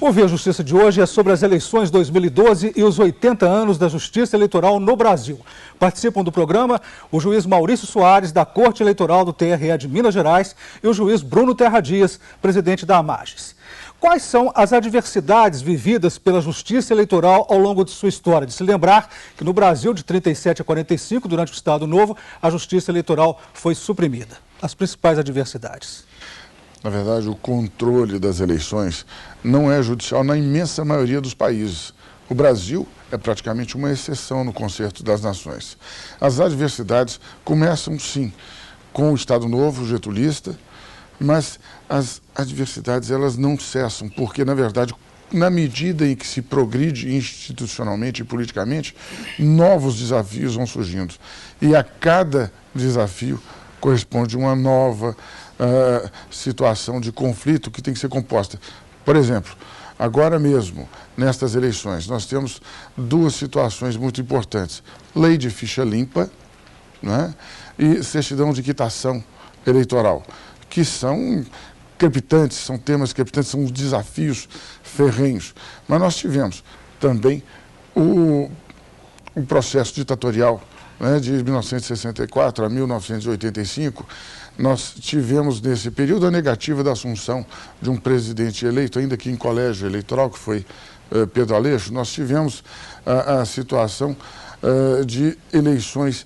Ouvir a Justiça de hoje é sobre as eleições 2012 e os 80 anos da Justiça Eleitoral no Brasil. Participam do programa o juiz Maurício Soares, da Corte Eleitoral do TRE de Minas Gerais, e o juiz Bruno Terra Dias, presidente da AMAGES. Quais são as adversidades vividas pela Justiça Eleitoral ao longo de sua história? De se lembrar que no Brasil, de 37 a 45, durante o Estado Novo, a Justiça Eleitoral foi suprimida. As principais adversidades. Na verdade, o controle das eleições não é judicial na imensa maioria dos países. O Brasil é praticamente uma exceção no concerto das nações. As adversidades começam, sim, com o Estado Novo, getulista, mas as adversidades elas não cessam, porque, na verdade, na medida em que se progride institucionalmente e politicamente, novos desafios vão surgindo. E a cada desafio corresponde uma nova situação de conflito que tem que ser composta. Por exemplo, agora mesmo, nestas eleições, nós temos duas situações muito importantes. Lei de ficha limpa, né, e certidão de quitação eleitoral, que são crepitantes, são temas crepitantes, são desafios ferrenhos. Mas nós tivemos também o processo ditatorial, né, de 1964 a 1985, nós tivemos nesse período a negativa da assunção de um presidente eleito, ainda que em colégio eleitoral, que foi Pedro Aleixo. Nós tivemos a situação de eleições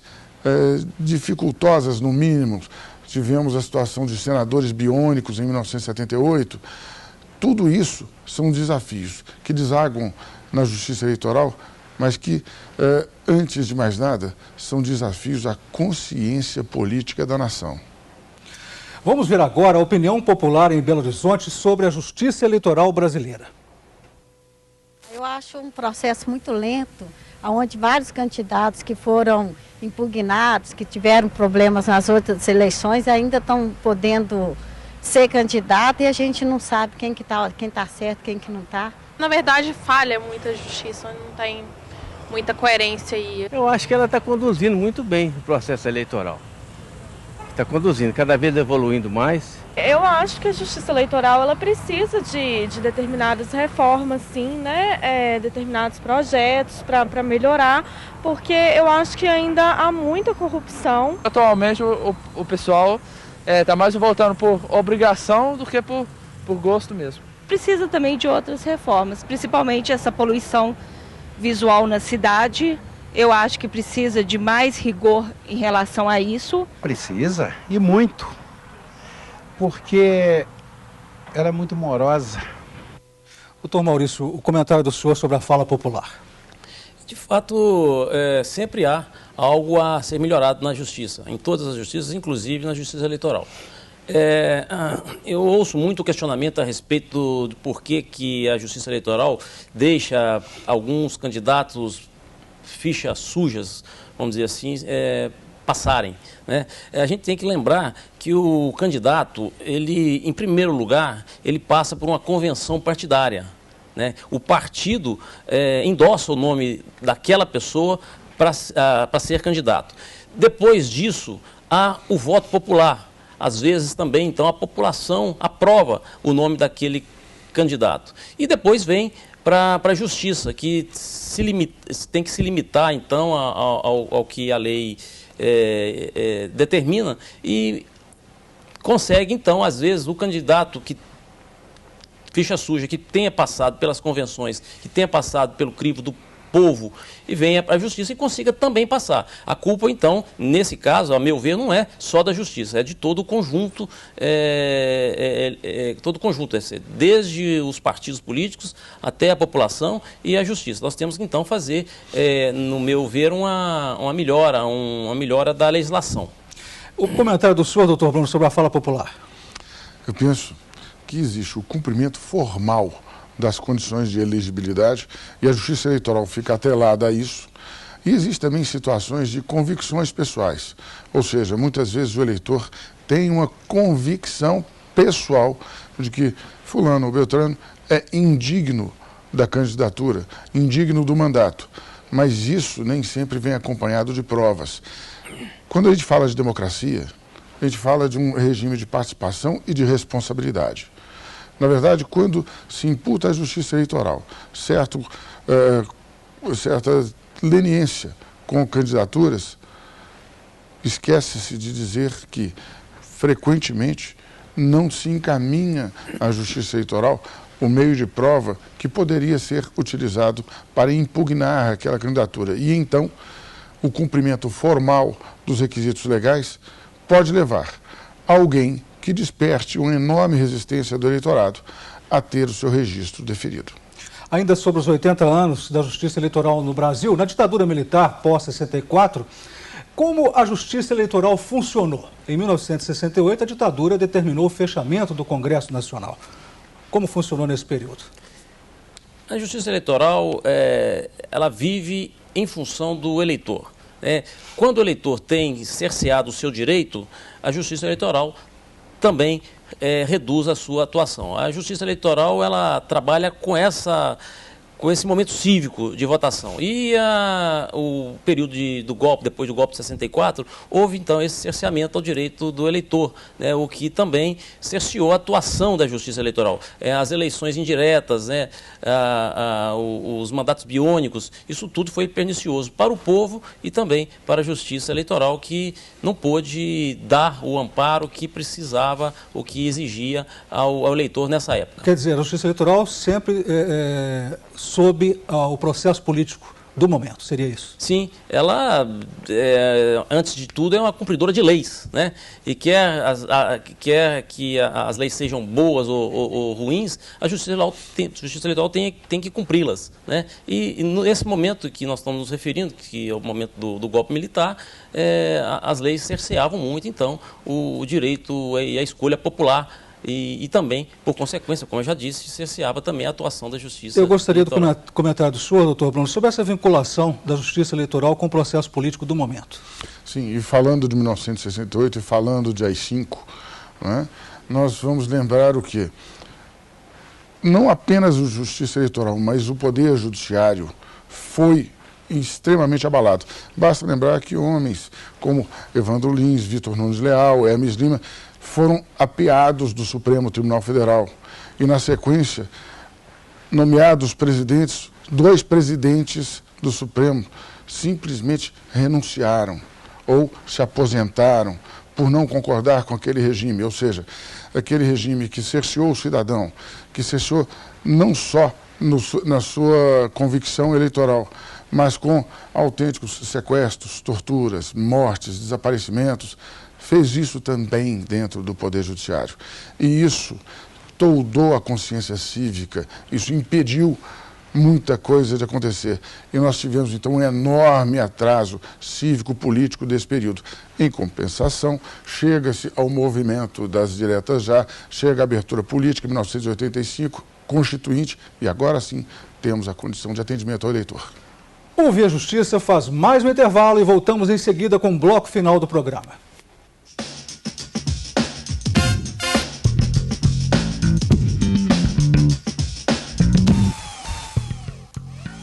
dificultosas, no mínimo. Tivemos a situação de senadores biônicos em 1978. Tudo isso são desafios que desaguam na justiça eleitoral, mas que, antes de mais nada, são desafios à consciência política da nação. Vamos ver agora a opinião popular em Belo Horizonte sobre a justiça eleitoral brasileira. Eu acho um processo muito lento, onde vários candidatos que foram impugnados, que tiveram problemas nas outras eleições, ainda estão podendo ser candidato e a gente não sabe quem tá certo, quem que não está. Na verdade, falha muita justiça, não tem muita coerência aí. Eu acho que ela está conduzindo muito bem o processo eleitoral. Está conduzindo, cada vez evoluindo mais. Eu acho que a justiça eleitoral ela precisa de determinadas reformas, sim, né? Determinados projetos para melhorar, porque eu acho que ainda há muita corrupção. Atualmente o pessoal está mais voltando por obrigação do que por gosto mesmo. Precisa também de outras reformas, principalmente essa poluição visual na cidade. Eu acho que precisa de mais rigor em relação a isso. Precisa, e muito, porque ela é muito morosa. Doutor Maurício, o comentário do senhor sobre a fala popular. De fato, sempre há algo a ser melhorado na justiça, em todas as justiças, inclusive na justiça eleitoral. Eu ouço muito questionamento a respeito do porquê que a justiça eleitoral deixa alguns candidatos fichas sujas, vamos dizer assim, passarem, né? A gente tem que lembrar que o candidato, ele, em primeiro lugar, ele passa por uma convenção partidária, né? O partido endossa o nome daquela pessoa para ser candidato. Depois disso, há o voto popular. Às vezes também, então, a população aprova o nome daquele candidato. E depois vem para a justiça, que tem que se limitar, então, ao que a lei determina e consegue, então, às vezes, o candidato que ficha suja, que tenha passado pelas convenções, que tenha passado pelo crivo do povo e venha para a justiça e consiga também passar. A culpa, então, nesse caso, a meu ver, não é só da justiça, é de todo o conjunto, desde os partidos políticos até a população e a justiça. Nós temos que, então, fazer, no meu ver, uma melhora da legislação. O comentário do senhor, doutor Bruno, sobre a fala popular. Eu penso que existe o cumprimento formal das condições de elegibilidade e a Justiça Eleitoral fica atrelada a isso. E existem também situações de convicções pessoais, ou seja, muitas vezes o eleitor tem uma convicção pessoal de que fulano ou beltrano é indigno da candidatura, indigno do mandato, mas isso nem sempre vem acompanhado de provas. Quando a gente fala de democracia, a gente fala de um regime de participação e de responsabilidade. Na verdade, quando se imputa à Justiça Eleitoral certa leniência com candidaturas, esquece-se de dizer que, frequentemente, não se encaminha à Justiça Eleitoral o meio de prova que poderia ser utilizado para impugnar aquela candidatura. E, então, o cumprimento formal dos requisitos legais pode levar alguém que desperte uma enorme resistência do eleitorado a ter o seu registro deferido. Ainda sobre os 80 anos da Justiça Eleitoral no Brasil, na ditadura militar pós-64, como a Justiça Eleitoral funcionou? Em 1968, a ditadura determinou o fechamento do Congresso Nacional. Como funcionou nesse período? A Justiça Eleitoral, ela vive em função do eleitor. Quando o eleitor tem cerceado o seu direito, a Justiça Eleitoral também reduz a sua atuação. A Justiça Eleitoral, ela trabalha com esse momento cívico de votação. E o período do golpe, depois do golpe de 64, houve então esse cerceamento ao direito do eleitor, o que também cerceou a atuação da Justiça Eleitoral. As eleições indiretas, os mandatos biônicos, isso tudo foi pernicioso para o povo e também para a Justiça Eleitoral, que não pôde dar o amparo que precisava, o que exigia ao eleitor nessa época. Quer dizer, a Justiça Eleitoral sempre sob o processo político do momento, seria isso? Sim, ela, antes de tudo, é uma cumpridora de leis, E quer que as leis sejam boas ou ruins, a Justiça Eleitoral tem que cumpri-las, E nesse momento que nós estamos nos referindo, que é o momento do golpe militar, as leis cerceavam muito, então, o direito e a escolha popular. E também, por consequência, como eu já disse, cerceava também a atuação da Justiça Eleitoral. Eu gostaria do comentário do senhor, doutor Bruno, sobre essa vinculação da Justiça Eleitoral com o processo político do momento. Sim, e falando de 1968 e falando de AI-5, nós vamos lembrar o quê? Não apenas a Justiça Eleitoral, mas o Poder Judiciário foi extremamente abalado. Basta lembrar que homens como Evandro Lins, Vitor Nunes Leal, Hermes Lima, foram apeados do Supremo Tribunal Federal e, na sequência, nomeados presidentes, 2 presidentes do Supremo simplesmente renunciaram ou se aposentaram por não concordar com aquele regime, ou seja, aquele regime que cerceou o cidadão, que cerceou não só na sua convicção eleitoral, mas com autênticos sequestros, torturas, mortes, desaparecimentos, fez isso também dentro do Poder Judiciário. E isso toldou a consciência cívica, isso impediu muita coisa de acontecer. E nós tivemos, então, um enorme atraso cívico-político desse período. Em compensação, chega-se ao movimento das diretas já, chega a abertura política em 1985, constituinte, e agora sim temos a condição de atendimento ao eleitor. O Via Justiça faz mais um intervalo e voltamos em seguida com o bloco final do programa.